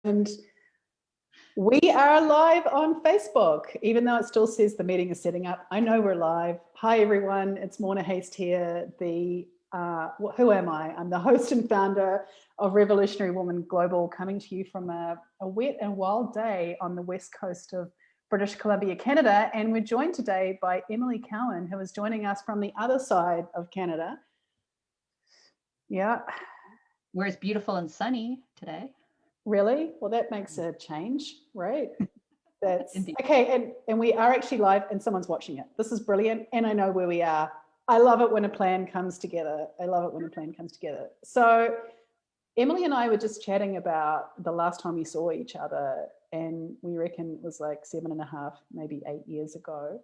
And we are live on Facebook, even though it still says the meeting is setting up. I know we're live. Hi, everyone. It's Morna Haist here. Who am I? I'm the host and founder of Revolutionary Woman Global, coming to you from a wet and wild day on the west coast of British Columbia, Canada. And we're joined today by Emily Cowin, who is joining us from the other side of Canada. Yeah. Where it's beautiful and sunny today. Really? Well, that makes a change, right? That's Indeed. okay. And we are actually live and someone's watching it. This is brilliant. And I know where we are. I love it when a plan comes together. So Emily and I were just chatting about the last time we saw each other, and we reckon it was like 7.5, maybe 8 years ago.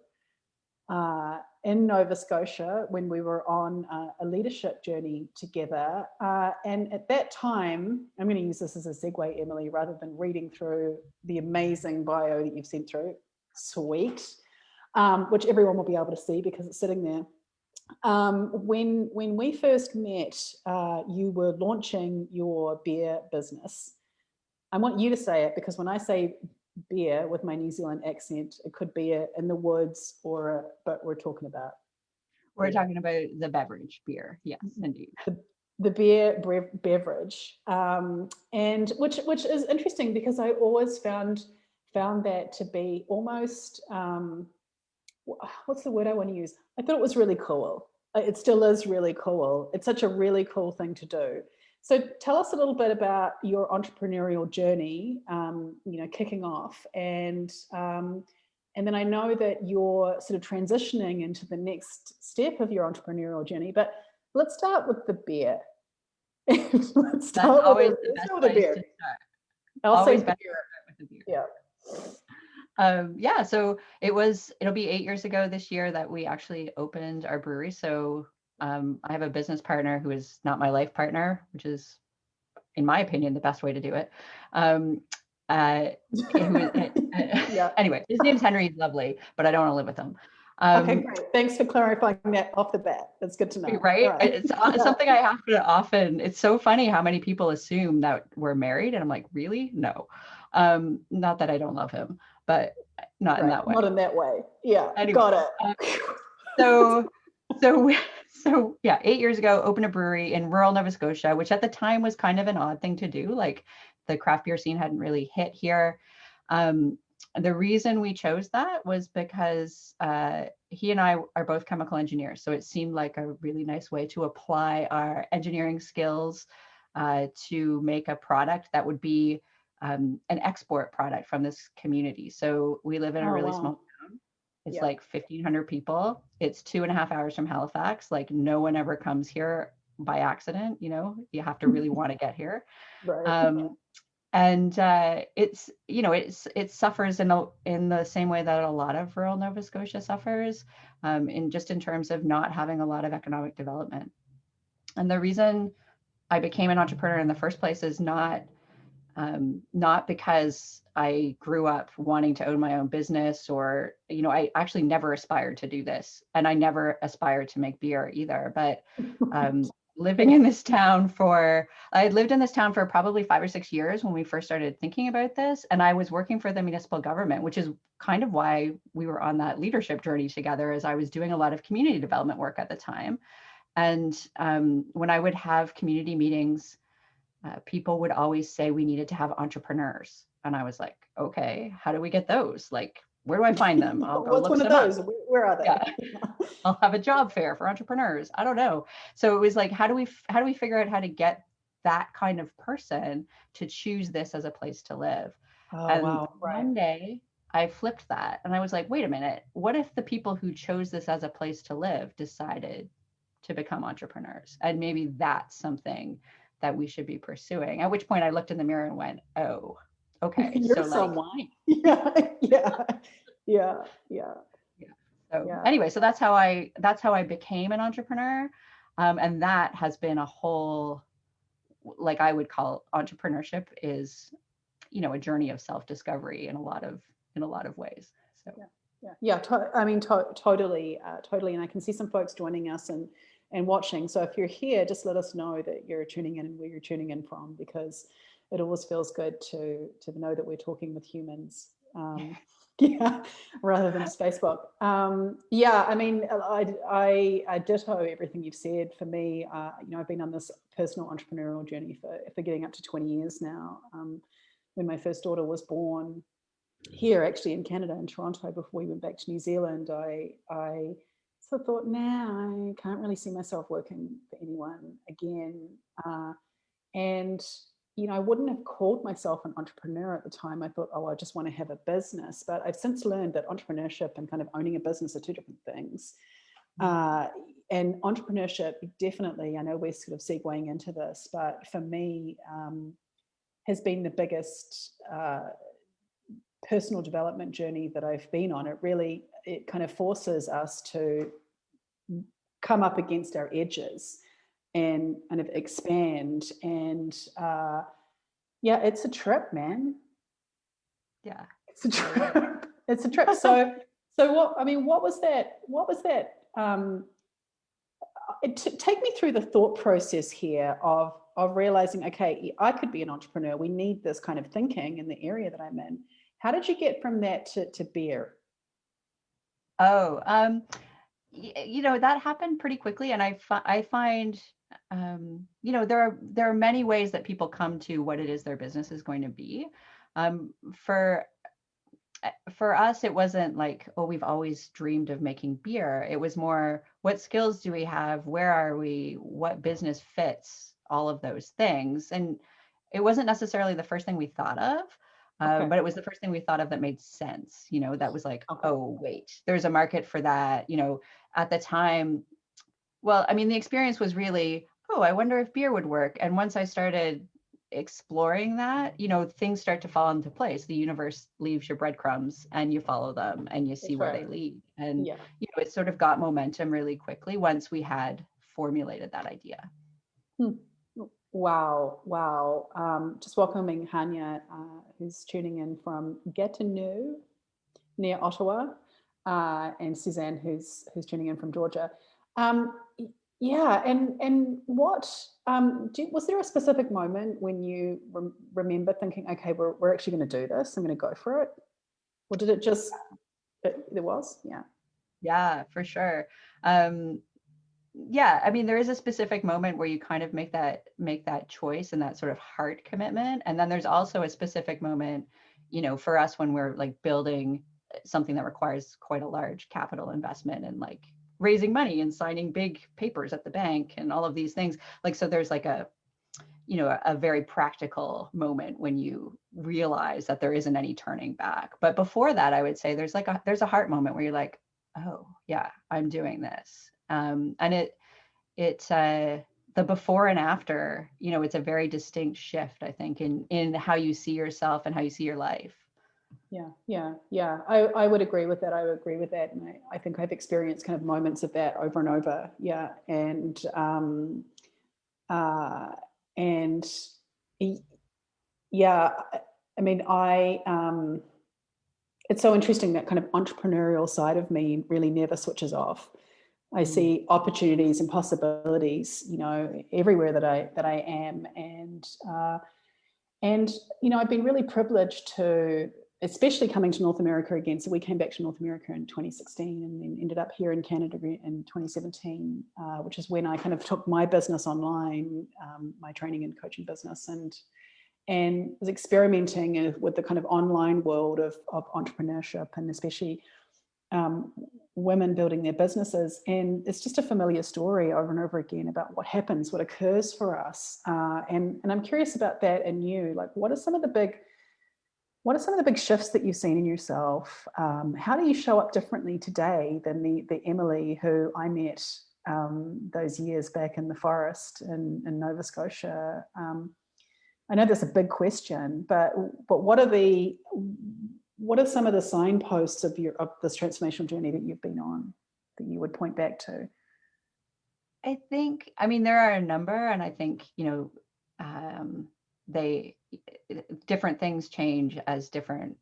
In Nova Scotia, when we were on a leadership journey together. And at that time, I'm going to use this as a segue, Emily, rather than reading through the amazing bio that you've sent through. Sweet. Which everyone will be able to see because it's sitting there. When we first met, you were launching your beer business. I want you to say it because when I say beer with my New Zealand accent, it could be in the woods but we're talking about The beverage beer. Yes, indeed. The beer beverage, and which is interesting because I always found that to be almost what's the word I want to use? I thought it was really cool. It still is really cool. It's such a really cool thing to do. So tell us a little bit about your entrepreneurial journey, kicking off, and then I know that you're sort of transitioning into the next step of your entrepreneurial journey. But let's start with the beer. That's always the best place to start. Always better with the beer. Yeah. So it'll be 8 years ago this year that we actually opened our brewery. So I have a business partner who is not my life partner, which is, in my opinion, the best way to do it. Anyway, his name's Henry. He's lovely, but I don't want to live with him. Okay, great. Thanks for clarifying that off the bat. That's good to know. Right? It's something I have to often. It's so funny how many people assume that we're married, and I'm like, really? No. Not that I don't love him, but not in that way. Not in that way. Yeah. Anyway, got it. So yeah, 8 years ago, opened a brewery in rural Nova Scotia, which at the time was kind of an odd thing to do. Like the craft beer scene hadn't really hit here. The reason we chose that was because he and I are both chemical engineers. So it seemed like a really nice way to apply our engineering skills to make a product that would be an export product from this community. So we live in a really small town. It's like 1,500 people. It's 2.5 hours from Halifax. Like no one ever comes here by accident. You have to really want to get here. Right. And it suffers in the same way that a lot of rural Nova Scotia suffers, in terms of not having a lot of economic development. And the reason I became an entrepreneur in the first place is not because I grew up wanting to own my own business, or I actually never aspired to do this, and I never aspired to make beer either. But living in this town I had lived in this town for probably 5 or 6 years when we first started thinking about this. And I was working for the municipal government, which is kind of why we were on that leadership journey together, as I was doing a lot of community development work at the time. And when I would have community meetings, people would always say we needed to have entrepreneurs. And I was like, okay, how do we get those? Like, where do I find them? I'll go look some up. Where are they? Yeah. I'll have a job fair for entrepreneurs. I don't know. So it was like, how do we figure out how to get that kind of person to choose this as a place to live? One day I flipped that and I was like, wait a minute, what if the people who chose this as a place to live decided to become entrepreneurs? And maybe that's something that we should be pursuing. At which point I looked in the mirror and went, oh, okay. You're someone. Yeah. So anyway, so that's how I became an entrepreneur. And that has been a whole, like I would call entrepreneurship is, a journey of self-discovery in a lot of ways. So totally. And I can see some folks joining us and watching. So if you're here, just let us know that you're tuning in and where you're tuning in from, because it always feels good to know that we're talking with humans. Yeah, rather than just Facebook. Yeah, I mean, I ditto everything you've said. For me, I've been on this personal entrepreneurial journey for getting up to 20 years now. When my first daughter was born here, actually in Canada, in Toronto, before we went back to New Zealand, I sort of thought, I can't really see myself working for anyone again. And I wouldn't have called myself an entrepreneur at the time. I thought, I just want to have a business. But I've since learned that entrepreneurship and kind of owning a business are two different things. And entrepreneurship, definitely, I know we're sort of segueing into this, but for me, has been the biggest personal development journey that I've been on. It kind of forces us to come up against our edges and kind of expand. And it's a trip, man. Yeah, it's a trip. It's a trip. So what was that? Take me through the thought process here of realizing, okay, I could be an entrepreneur. We need this kind of thinking in the area that I'm in. How did you get from that to beer? Oh, that happened pretty quickly, and I find, there are many ways that people come to what it is their business is going to be. For us, it wasn't like, we've always dreamed of making beer. It was more, what skills do we have? Where are we? What business fits all of those things? And it wasn't necessarily the first thing we thought of, Okay. but it was the first thing we thought of that made sense. That was like, Okay. oh, wait, there's a market for that. At the time, well, I mean, the experience was really, I wonder if beer would work. And once I started exploring that, things start to fall into place. The universe leaves your breadcrumbs and you follow them and you see That's where right. they lead. And, Yeah. it sort of got momentum really quickly once we had formulated that idea. Wow. Just welcoming Hanya, who's tuning in from Gatineau, near Ottawa, and Suzanne, who's tuning in from Georgia. Yeah, and what was there a specific moment when you remember thinking, okay, we're actually going to do this? I'm going to go for it, or did it just? There was, yeah. Yeah, for sure. Yeah, I mean, there is a specific moment where you kind of make that choice and that sort of heart commitment, and then there's also a specific moment, for us when we're like building something that requires quite a large capital investment and like raising money and signing big papers at the bank and all of these things. Like, so there's like a very practical moment when you realize that there isn't any turning back. But before that, I would say there's a heart moment where you're like, oh yeah, I'm doing this. And it's the before and after, it's a very distinct shift, I think, in how you see yourself and how you see your life. Yeah. I would agree with that. And I think I've experienced kind of moments of that over and over. Yeah. And yeah, I mean, it's so interesting that kind of entrepreneurial side of me really never switches off. I see opportunities and possibilities, everywhere that I am. And I've been really privileged to, especially coming to North America again. So we came back to North America in 2016 and then ended up here in Canada in 2017, which is when I kind of took my business online, my training and coaching business, and was experimenting with the kind of online world of entrepreneurship, and especially women building their businesses. And it's just a familiar story over and over again about what happens, what occurs for us. And I'm curious about that in you. Like, what are some of the big shifts that you've seen in yourself? How do you show up differently today than the Emily who I met those years back in the forest in Nova Scotia? I know that's a big question, but what are some of the signposts of this transformational journey that you've been on that you would point back to? I think, I mean, there are a number, and I think, different things change as different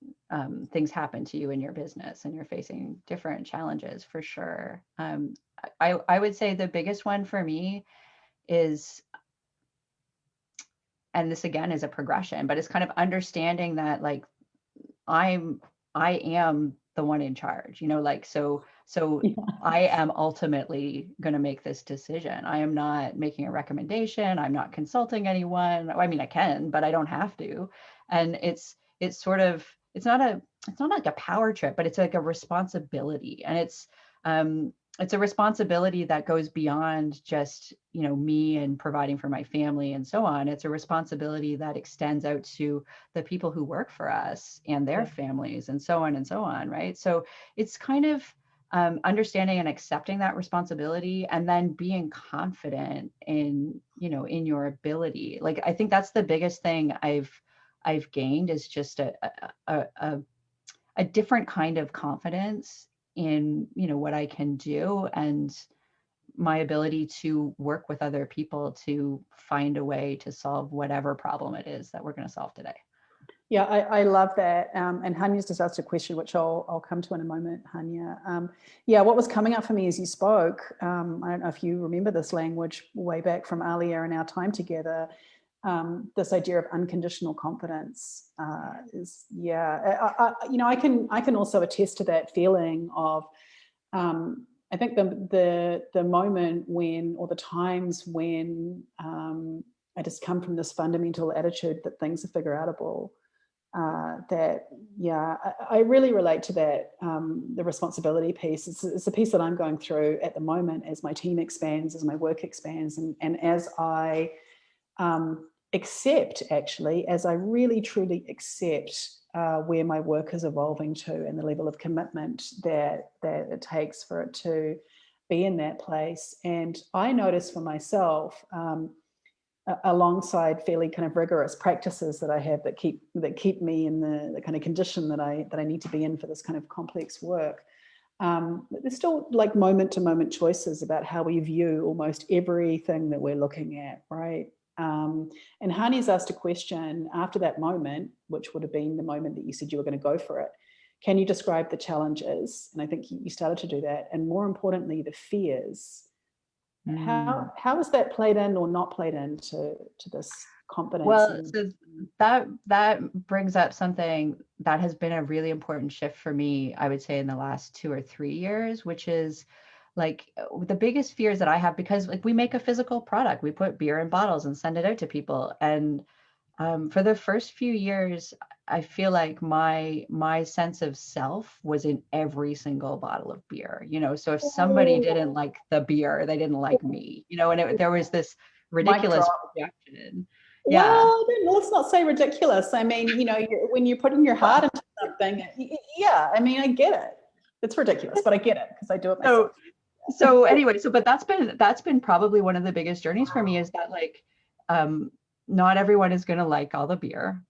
things happen to you in your business, and you're facing different challenges for sure. I would say the biggest one for me is this again is a progression, but it's kind of understanding that like I am the one in charge, like, so Yeah. I am ultimately going to make this decision. I am not making a recommendation. I'm not consulting anyone. I mean, I can, but I don't have to. And it's sort of, it's not like a power trip, but it's like a responsibility. And it's a responsibility that goes beyond just, me and providing for my family and so on. It's a responsibility that extends out to the people who work for us and their families and so on and so on. Right. So it's kind of understanding and accepting that responsibility, and then being confident in, in your ability. Like, I think that's the biggest thing I've gained, is just a different kind of confidence in, what I can do, and my ability to work with other people to find a way to solve whatever problem it is that we're going to solve today. Yeah, I love that. And Hanya's just asked a question, which I'll come to in a moment, Hanya. Yeah, what was coming up for me as you spoke, I don't know if you remember this language way back from earlier in our time together, this idea of unconditional confidence is, yeah, I can also attest to that feeling of, I think the moment when, or the times when I just come from this fundamental attitude that things are figure outable. I really relate to that, the responsibility piece. It's a piece that I'm going through at the moment as my team expands, as my work expands, and as I accept, actually, as I really truly accept where my work is evolving to, and the level of commitment that it takes for it to be in that place. And I notice for myself, alongside fairly kind of rigorous practices that I have that keep me in the kind of condition that I need to be in for this kind of complex work. There's still like moment to moment choices about how we view almost everything that we're looking at, right? And Hani's asked a question after that moment, which would have been the moment that you said you were going to go for it. Can you describe the challenges? And I think you started to do that. And more importantly, the fears. How has that played in or not played into this confidence? Well, so that brings up something that has been a really important shift for me, I would say, in the last 2 or 3 years, which is like the biggest fears that I have, because like we make a physical product, we put beer in bottles and send it out to people. And for the first few years, I feel like my sense of self was in every single bottle of beer, so if somebody didn't like the beer, they didn't like me, and there was this ridiculous rejection. Yeah. Well, let's not say ridiculous. I mean, when you're putting your heart into something, yeah, I mean, I get it. It's ridiculous, but I get it because I do it myself. So anyway, but that's been probably one of the biggest journeys for me, is that like, not everyone is going to like all the beer.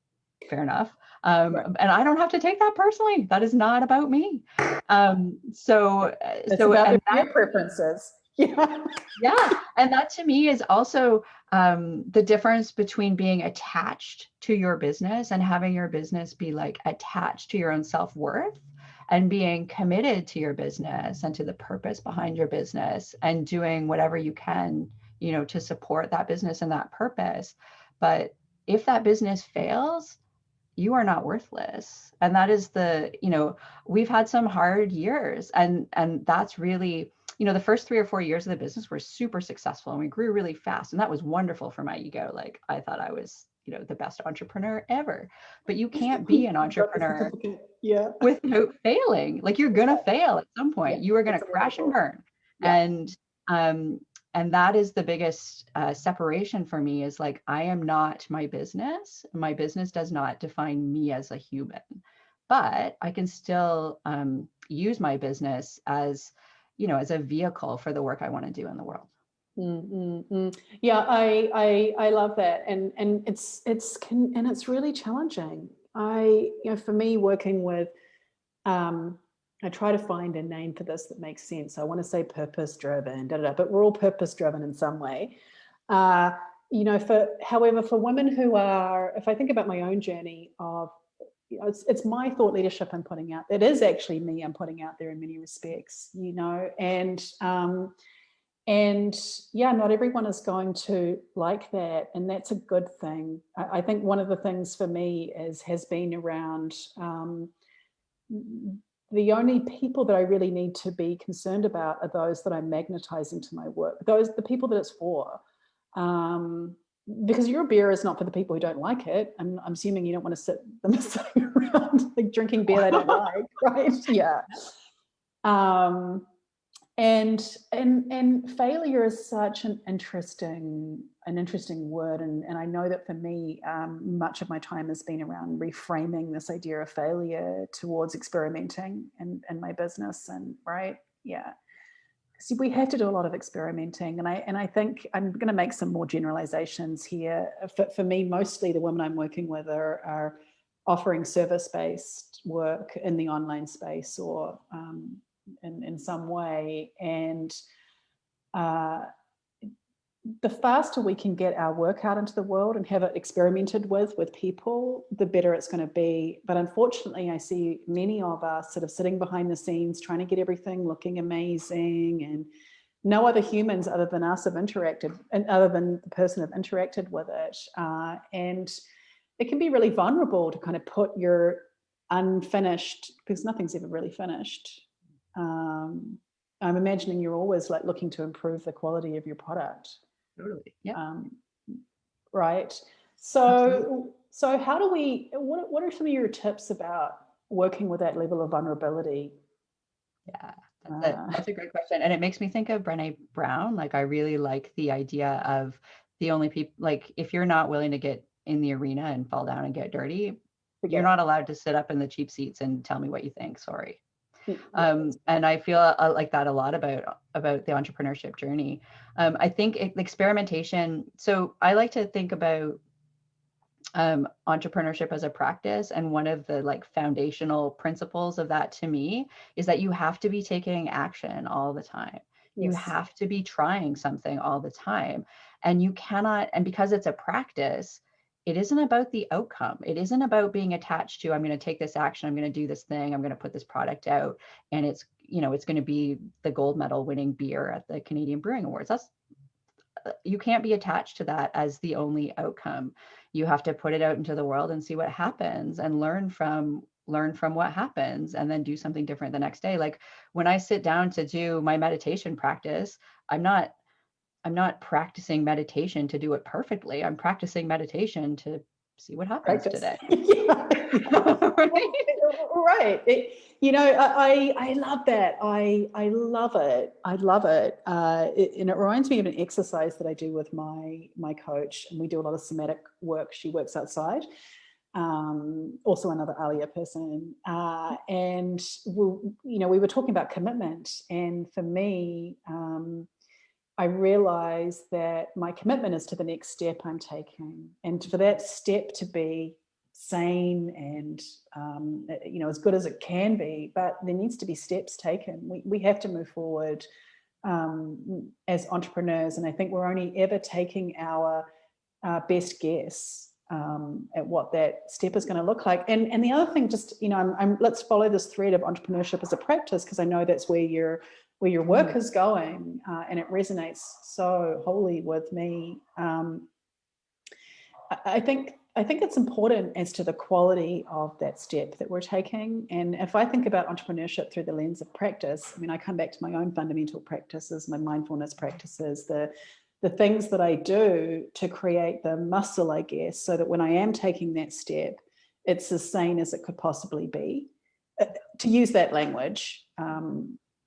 Fair enough. Right. And I don't have to take that personally. That is not about me. It's about their preferences. Yeah. Yeah. And that to me is also the difference between being attached to your business and having your business be like attached to your own self-worth, and being committed to your business and to the purpose behind your business, and doing whatever you can, to support that business and that purpose. But if that business fails, you are not worthless. And that is we've had some hard years, and that's really, the first 3 or 4 years of the business were super successful, and we grew really fast, and that was wonderful for my ego. Like, I thought I was, the best entrepreneur ever. But you can't be an entrepreneur without failing. Like, you're gonna fail at some point. You are gonna crash and burn. And that is the biggest separation for me, is like, I am not my business. My business does not define me as a human, but I can still use my business as, as a vehicle for the work I want to do in the world. Yeah, I love that, and it's really challenging. For me, working with, I try to find a name for this that makes sense. I want to say purpose driven, but we're all purpose driven in some way. However, for women who are, if I think about my own journey of, it's my thought leadership I'm putting out. It is actually me I'm putting out there in many respects, and And yeah, not everyone is going to like that, and that's a good thing. I think one of the things for me has been around the only people that I really need to be concerned about are those that I'm magnetizing to my work, the people that it's for. Because your beer is not for the people who don't like it. I'm assuming you don't want to sit them sitting around like drinking beer they don't like, right? Yeah. And failure is such an interesting word, and I know that for me, much of my time has been around reframing this idea of failure towards experimenting in my business. And right, yeah, because we have to do a lot of experimenting, and I think I'm going to make some more generalizations here. For me, mostly the women I'm working with are offering service-based work in the online space, or in some way. And the faster we can get our work out into the world and have it experimented with people, the better it's going to be. But unfortunately, I see many of us sort of sitting behind the scenes trying to get everything looking amazing, and no other humans other than us have interacted, and other than the person have interacted with it. And it can be really vulnerable to kind of put your unfinished, because nothing's ever really finished. I'm imagining you're always like looking to improve the quality of your product. Totally. Yeah. Right. So how do we, what are some of your tips about working with that level of vulnerability? Yeah, that's a great question. And it makes me think of Brené Brown. Like, I really like the idea of the only people, like, if you're not willing to get in the arena and fall down and get dirty, you're not allowed to sit up in the cheap seats and tell me what you think. Sorry. And I feel like that a lot about the entrepreneurship journey. I think experimentation. So I like to think about entrepreneurship as a practice, and one of the like foundational principles of that to me is that you have to be taking action all the time. You have to be trying something all the time, and you cannot, and because it's a practice, it isn't about the outcome. It isn't about being attached to, I'm going to take this action, I'm going to do this thing, I'm going to put this product out, and it's, you know, it's going to be the gold medal winning beer at the Canadian Brewing Awards. That's, you can't be attached to that as the only outcome. You have to put it out into the world and see what happens, and learn from what happens, and then do something different the next day. Like, when I sit down to do my meditation practice, I'm not practicing meditation to do it perfectly. I'm practicing meditation to see what happens today. Right. You know, I love that. I love it. I love it. And it reminds me of an exercise that I do with my coach, and we do a lot of somatic work. She works outside. Also another Alia person. And we were talking about commitment. And for me, I realized that my commitment is to the next step I'm taking, and for that step to be sane and as good as it can be. But there needs to be steps taken. We have to move forward as entrepreneurs, and I think we're only ever taking our best guess at what that step is going to look like. And the other thing, just let's follow this thread of entrepreneurship as a practice, because I know that's where your work is going, and it resonates so wholly with me. I think it's important as to the quality of that step that we're taking. And if I think about entrepreneurship through the lens of practice, I mean, I come back to my own fundamental practices, my mindfulness practices, the things that I do to create the muscle, I guess, so that when I am taking that step, it's as sane as it could possibly be, to use that language. What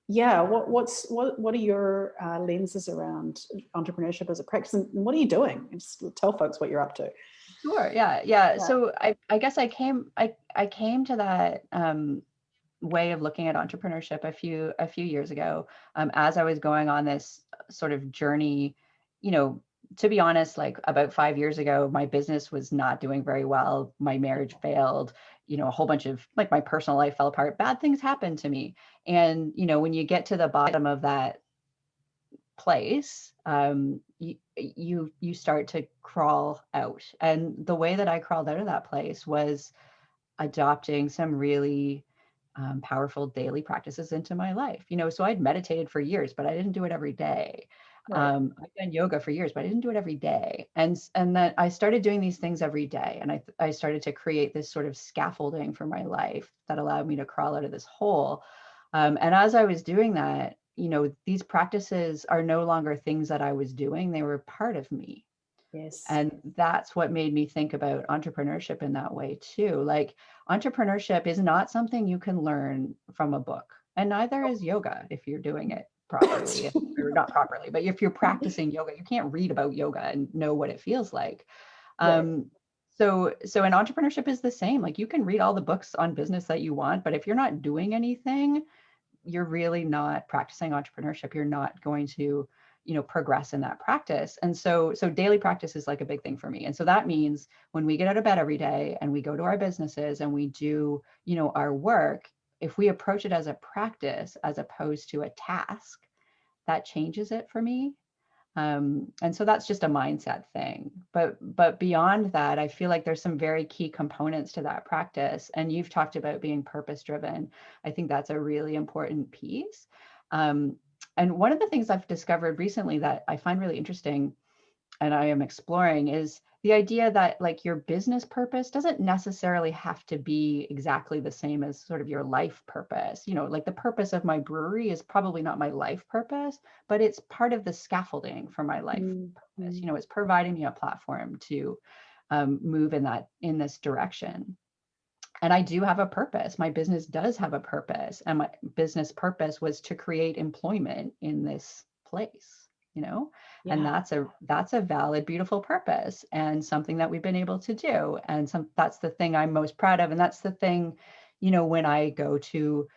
are your lenses around entrepreneurship as a practice, and what are you doing? Just tell folks what you're up to. Sure. Yeah. So I guess I came to that way of looking at entrepreneurship a few years ago, as I was going on this sort of journey. To be honest, like about 5 years ago, my business was not doing very well. My marriage failed. A whole bunch of, like, my personal life fell apart. Bad things happened to me. And, when you get to the bottom of that place, you start to crawl out. And the way that I crawled out of that place was adopting some really powerful daily practices into my life. So I'd meditated for years, but I didn't do it every day. Right. I've done yoga for years, but I didn't do it every day. And then I started doing these things every day. And I started to create this sort of scaffolding for my life that allowed me to crawl out of this hole. And as I was doing that, these practices are no longer things that I was doing. They were part of me. Yes. And that's what made me think about entrepreneurship in that way too. Like, entrepreneurship is not something you can learn from a book, and neither is yoga if you're doing it properly, or not properly, but if you're practicing yoga, you can't read about yoga and know what it feels like. Right. So an entrepreneurship is the same. Like, you can read all the books on business that you want, but if you're not doing anything, you're really not practicing entrepreneurship. You're not going to, progress in that practice. And so daily practice is like a big thing for me. And so that means when we get out of bed every day and we go to our businesses and we do, our work, if we approach it as a practice as opposed to a task, that changes it for me. And so that's just a mindset thing. But beyond that, I feel like there's some very key components to that practice. And you've talked about being purpose driven. I think that's a really important piece. And one of the things I've discovered recently that I find really interesting and I am exploring is the idea that, like, your business purpose doesn't necessarily have to be exactly the same as sort of your life purpose. Like, the purpose of my brewery is probably not my life purpose, but it's part of the scaffolding for my life purpose. Mm-hmm. It's providing me a platform to move in this direction. And I do have a purpose. My business does have a purpose, and my business purpose was to create employment in this place, and Yeah. that's a valid, beautiful purpose, and something that we've been able to do. And that's the thing I'm most proud of. And that's the thing, when I go to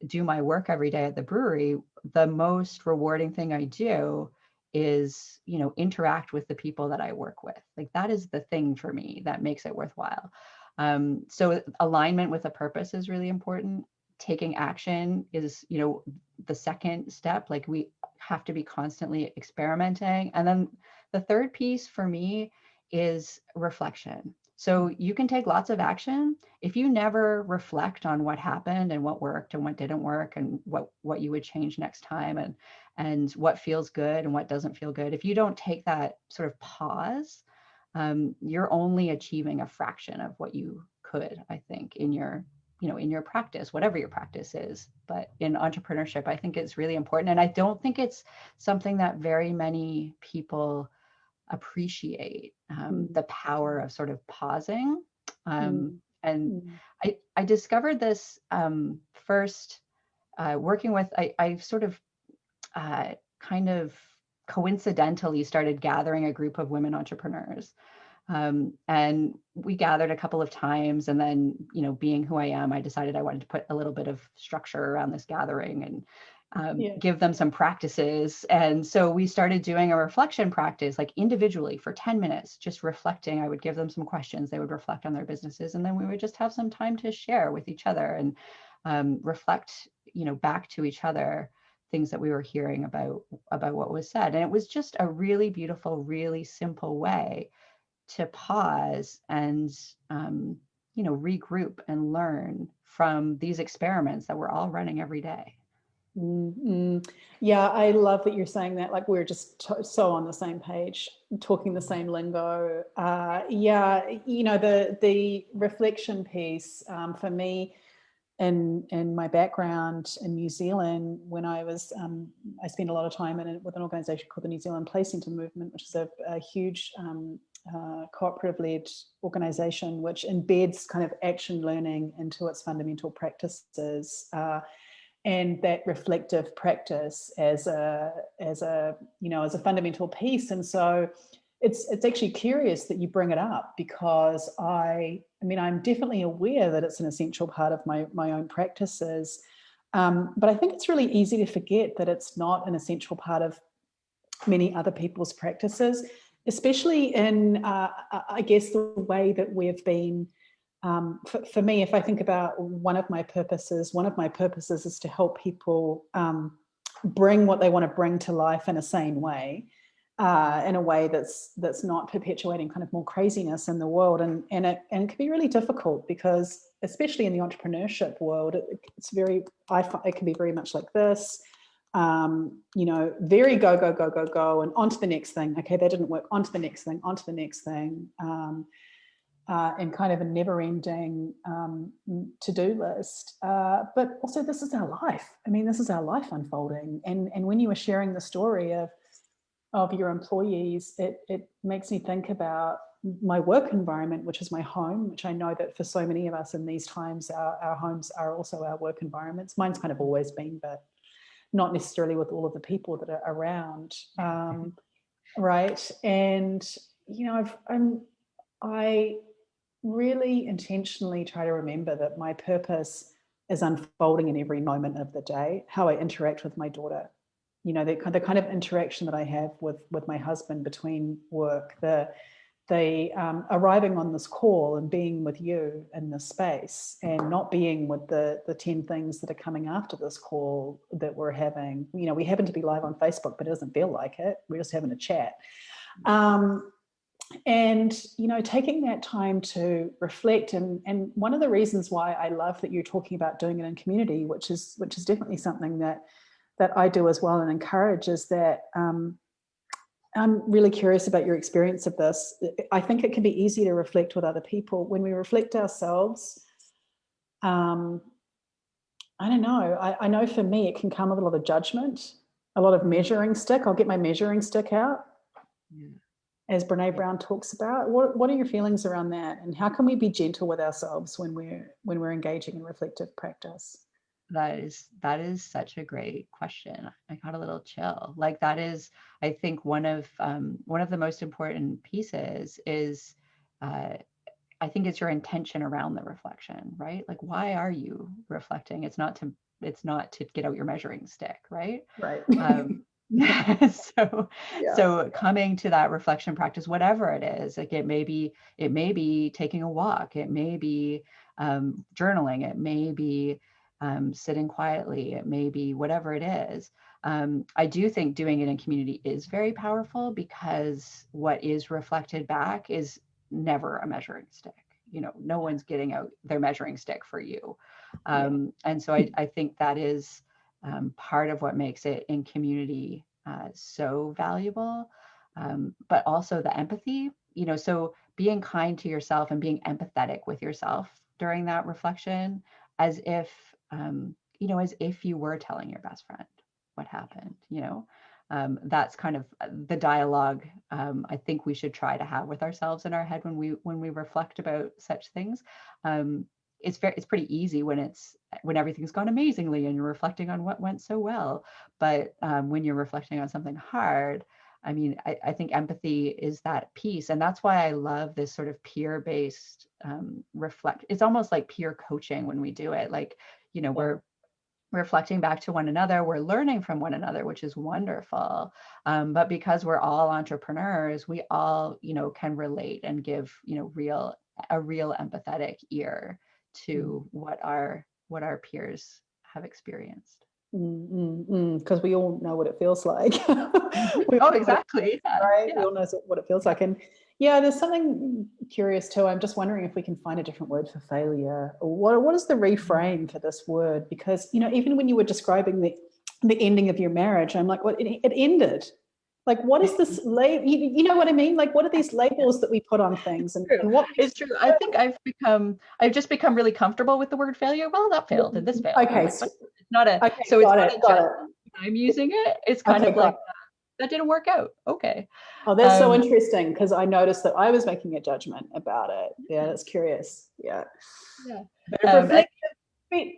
do my work every day at the brewery, the most rewarding thing I do is, interact with the people that I work with. Like, that is the thing for me that makes it worthwhile. So alignment with a purpose is really important. Taking action is, the second step. Like, we have to be constantly experimenting. And then the third piece for me is reflection. So you can take lots of action. If you never reflect on what happened and what worked and what didn't work, and what you would change next time, and what feels good and what doesn't feel good, if you don't take that sort of pause, you're only achieving a fraction of what you could, I think, in your practice, whatever your practice is. But in entrepreneurship, I think it's really important. And I don't think it's something that very many people appreciate, Mm-hmm. the power of sort of pausing. And Mm-hmm. I discovered this first working with, I sort of kind of coincidentally started gathering a group of women entrepreneurs. And we gathered a couple of times, and then, being who I am, I decided I wanted to put a little bit of structure around this gathering and Yeah. give them some practices. And so we started doing a reflection practice, like, individually for 10 minutes, just reflecting. I would give them some questions, they would reflect on their businesses, and then we would just have some time to share with each other and reflect, back to each other things that we were hearing about what was said. And it was just a really beautiful, really simple way to pause and regroup and learn from these experiments that we're all running every day. Mm-hmm. Yeah, I love that you're saying that. Like, we're just so on the same page, talking the same lingo. Yeah, the reflection piece, for me, in my background in New Zealand, when I spent a lot of time with an organisation called the New Zealand Play Centre Movement, which is a huge cooperative-led organisation which embeds kind of action learning into its fundamental practices. And that reflective practice as a fundamental piece. And so it's actually curious that you bring it up, because I'm definitely aware that it's an essential part of my own practices, but I think it's really easy to forget that it's not an essential part of many other people's practices, especially in I guess the way that we've been. For me, if I think about one of my purposes is to help people bring what they want to bring to life in a sane way, in a way that's not perpetuating kind of more craziness in the world. And it can be really difficult, because especially in the entrepreneurship world, it can be very much like this. very go, go, go, go, go, and on to the next thing. Okay, that didn't work. On to the next thing, on to the next thing. And kind of a never-ending to-do list. But also, this is our life. I mean, this is our life unfolding. And when you were sharing the story of your employees, it makes me think about my work environment, which is my home, which I know that for so many of us in these times, our homes are also our work environments. Mine's kind of always been, but not necessarily with all of the people that are around, right? And I really intentionally try to remember that my purpose is unfolding in every moment of the day. How I interact with my daughter, the kind of interaction that I have with my husband between work, the arriving on this call and being with you in this space, and not being with the 10 things that are coming after this call that we're having. We happen to be live on Facebook, but it doesn't feel like it. We're just having a chat. And taking that time to reflect, and one of the reasons why I love that you're talking about doing it in community, which is definitely something that I do as well and encourage, is that I'm really curious about your experience of this. I think it can be easy to reflect with other people. When we reflect ourselves, I don't know. I know for me, it can come with a lot of judgment, a lot of measuring stick. I'll get my measuring stick out. Yeah. As Brene Brown talks about. What are your feelings around that, and how can we be gentle with ourselves when we're engaging in reflective practice? That is such a great question. I got a little chill. Like, that is, I think, one of the most important pieces is, I think it's your intention around the reflection, right? Like, why are you reflecting? It's not to get out your measuring stick, right? Right. So coming to that reflection practice, whatever it is, like it may be taking a walk, it may be journaling, it may be sitting quietly, it may be whatever it is. I do think doing it in community is very powerful, because what is reflected back is never a measuring stick. No one's getting out their measuring stick for you. And so I think that is part of what makes it in community so valuable, but also the empathy, so being kind to yourself and being empathetic with yourself during that reflection, as if you were telling your best friend what happened. That's kind of the dialogue I think we should try to have with ourselves in our head when we reflect about such things. It's pretty easy when everything's gone amazingly and you're reflecting on what went so well. But when you're reflecting on something hard, I mean, I think empathy is that piece. And that's why I love this sort of peer-based reflect. It's almost like peer coaching when we do it. Like, we're reflecting back to one another, we're learning from one another, which is wonderful. But because we're all entrepreneurs, we all, can relate and give, a real empathetic ear to what our peers have experienced. Because we all know what it feels like. Exactly. Right? Yeah. We all know what it feels like. And there's something curious too. I'm just wondering if we can find a different word for failure, or what is the reframe for this word? Because, even when you were describing the ending of your marriage, I'm like, well, it ended. Like, what is this label? You know what I mean? Like, what are these labels that we put on things? And what is true? I think I've just become really comfortable with the word failure. Well, that failed and this failed. Okay. It's not a, okay, so it's not a judgment. I'm using it. It's kind of like, that didn't work out. Okay. Oh, that's so interesting, because I noticed that I was making a judgment about it. Yeah, that's curious. Yeah.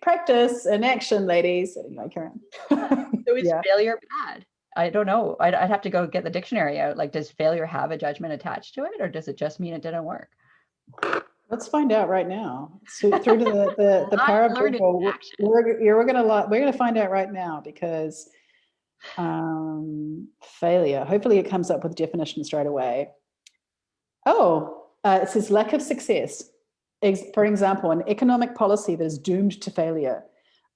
Practice and action, ladies. Anyway, Karen. So is failure bad? I don't know. I'd have to go get the dictionary out. Like, does failure have a judgment attached to it, or does it just mean it didn't work? Let's find out right now. So through to the power of Google. We're gonna find out right now, because failure. Hopefully, it comes up with definition straight away. It says lack of success. For example, an economic policy that is doomed to failure,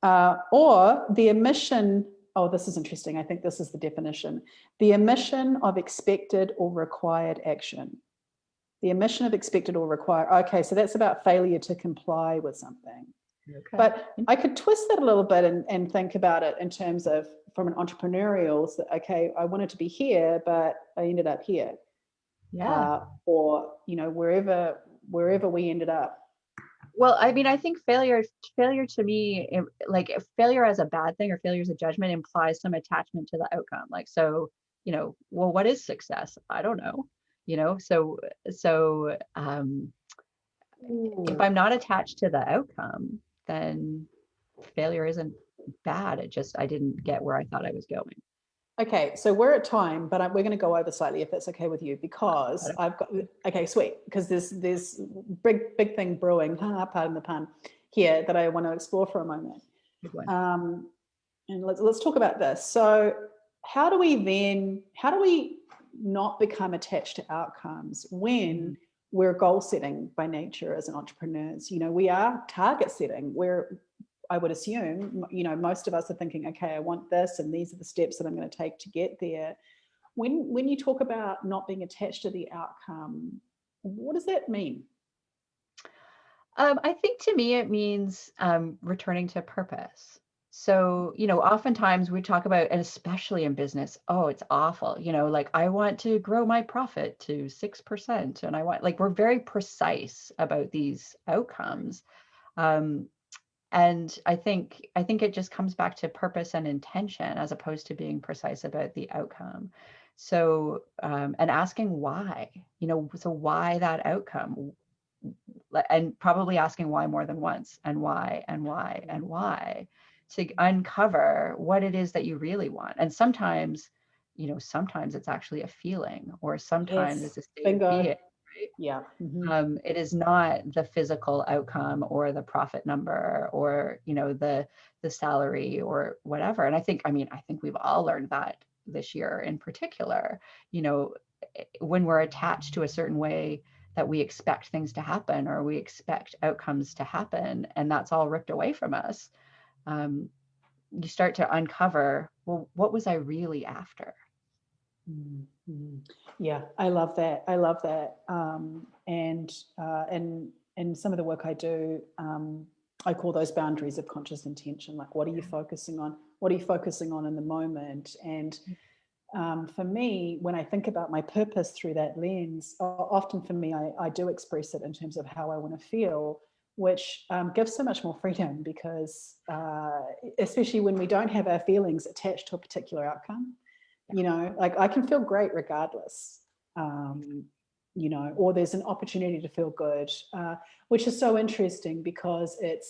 or the omission. Oh, this is interesting. I think this is the definition. The omission of expected or required action. The omission of expected or required. Okay, so that's about failure to comply with something. Okay. But I could twist that a little bit and think about it in terms of from an entrepreneurial, so, okay, I wanted to be here, but I ended up here. Yeah. Or, you know, wherever we ended up. Well, I mean, I think failure to me, like if failure as a bad thing or failure as a judgment implies some attachment to the outcome. Like, so, you know, well, what is success? I don't know, you know, so if I'm not attached to the outcome, then failure isn't bad. It just, I didn't get where I thought I was going. Okay, so we're at time, but we're going to go over slightly if that's okay with you, because I've got, okay, sweet, because there's big thing brewing, pardon the pun, here that I want to explore for a moment. And let's talk about this. So how do we not become attached to outcomes when we're goal setting by nature as an entrepreneurs? You know, we are target setting. I would assume, you know, most of us are thinking, okay, I want this, and these are the steps that I'm going to take to get there. When you talk about not being attached to the outcome, what does that mean? I think to me, it means returning to purpose. So, you know, oftentimes we talk about, and especially in business, oh, it's awful. You know, like I want to grow my profit to 6%. And I want, like, we're very precise about these outcomes. And I think it just comes back to purpose and intention as opposed to being precise about the outcome. So, and asking why, you know, so why that outcome? And probably asking why more than once, and why and why and why, to uncover what it is that you really want. And sometimes, you know, sometimes it's actually a feeling, or sometimes Yes, it's a state of being, bingo. right? Yeah. It is not the physical outcome or the profit number or, you know, the salary or whatever. And I think we've all learned that this year in particular. You know, when we're attached to a certain way that we expect things to happen, or we expect outcomes to happen, and that's all ripped away from us, you start to uncover, well, what was I really after? Yeah, I love that. And some of the work I do, I call those boundaries of conscious intention. Like, what are you focusing on? What are you focusing on in the moment? And for me, when I think about my purpose through that lens, often for me, I do express it in terms of how I want to feel, which gives so much more freedom, because especially when we don't have our feelings attached to a particular outcome, you know, like I can feel great regardless, you know, or there's an opportunity to feel good, which is so interesting, because it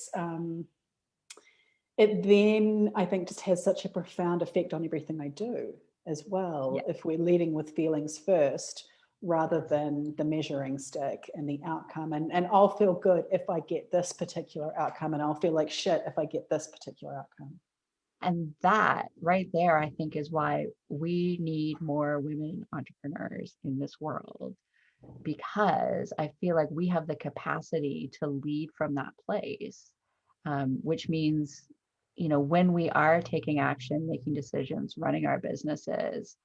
then, I think, just has such a profound effect on everything I do as well, if we're leading with feelings first rather than the measuring stick and the outcome. And I'll feel good if I get this particular outcome, and I'll feel like shit if I get this particular outcome. And that right there, I think, is why we need more women entrepreneurs in this world, because I feel like we have the capacity to lead from that place, which means, you know, when we are taking action, making decisions, running our businesses,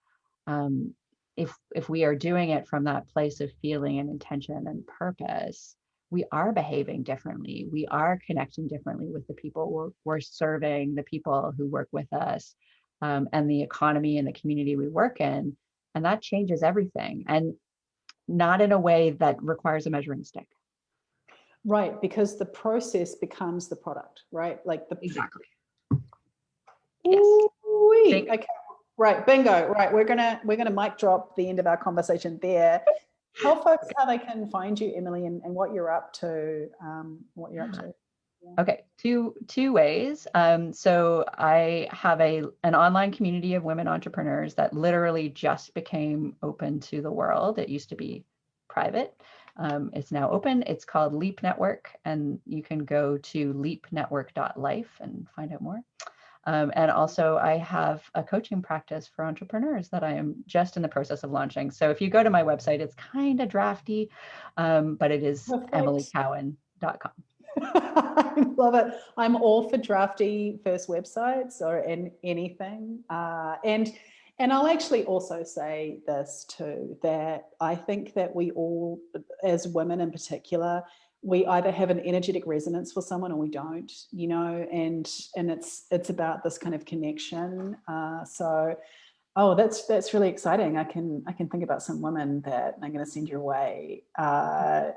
um, if we are doing it from that place of feeling and intention and purpose, we are behaving differently. We are connecting differently with the people we're serving, the people who work with us, and the economy and the community we work in. And that changes everything, and not in a way that requires a measuring stick. Right, because the process becomes the product, right? Like the Exactly. Yes. Okay, right, bingo. Right, we're gonna mic drop the end of our conversation there. Tell folks how they can find you, Emily, and what you're up to. Okay, two ways. So I have an online community of women entrepreneurs that literally just became open to the world. It used to be private. It's now open. It's called Leap Network, and you can go to leapnetwork.life and find out more. And also, I have a coaching practice for entrepreneurs that I am just in the process of launching. So if you go to my website, it's kind of drafty, but it is emilycowin.com. I love it. I'm all for drafty first websites or anything. And I'll actually also say this too, that I think that we all, as women in particular, we either have an energetic resonance for someone or we don't, you know, and it's about this kind of connection. So, oh, that's really exciting. I can think about some women that I'm going to send your way.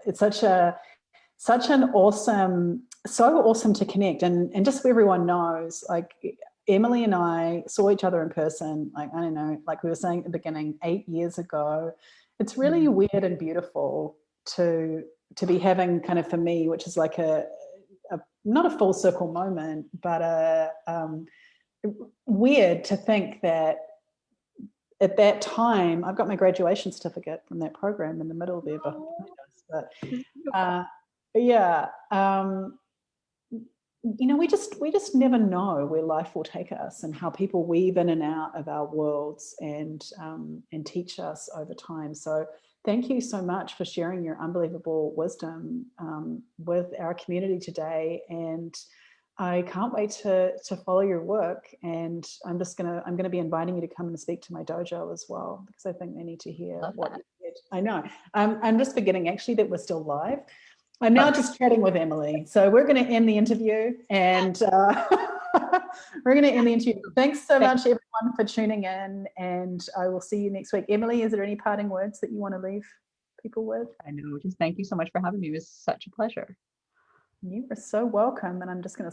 It's such an awesome, so awesome to connect, and just so everyone knows, like Emily and I saw each other in person, like, I don't know, like we were saying at the beginning, 8 years ago. It's really weird and beautiful to be having kind of, for me, which is like a not a full circle moment, but weird to think that at that time, I've got my graduation certificate from that program in the middle there behind us. But yeah, you know, we just never know where life will take us and how people weave in and out of our worlds and teach us over time. So thank you so much for sharing your unbelievable wisdom with our community today. And I can't wait to follow your work. And I'm gonna be inviting you to come and speak to my dojo as well, because I think they need to hear what you said. I know. I'm just forgetting actually that we're still live. I'm now just chatting with Emily. So we're going to end the interview, and we're going to end the interview. Thanks so much, everyone, for tuning in, and I will see you next week. Emily, is there any parting words that you want to leave people with? I know. Just thank you so much for having me. It was such a pleasure. You are so welcome. And I'm just going to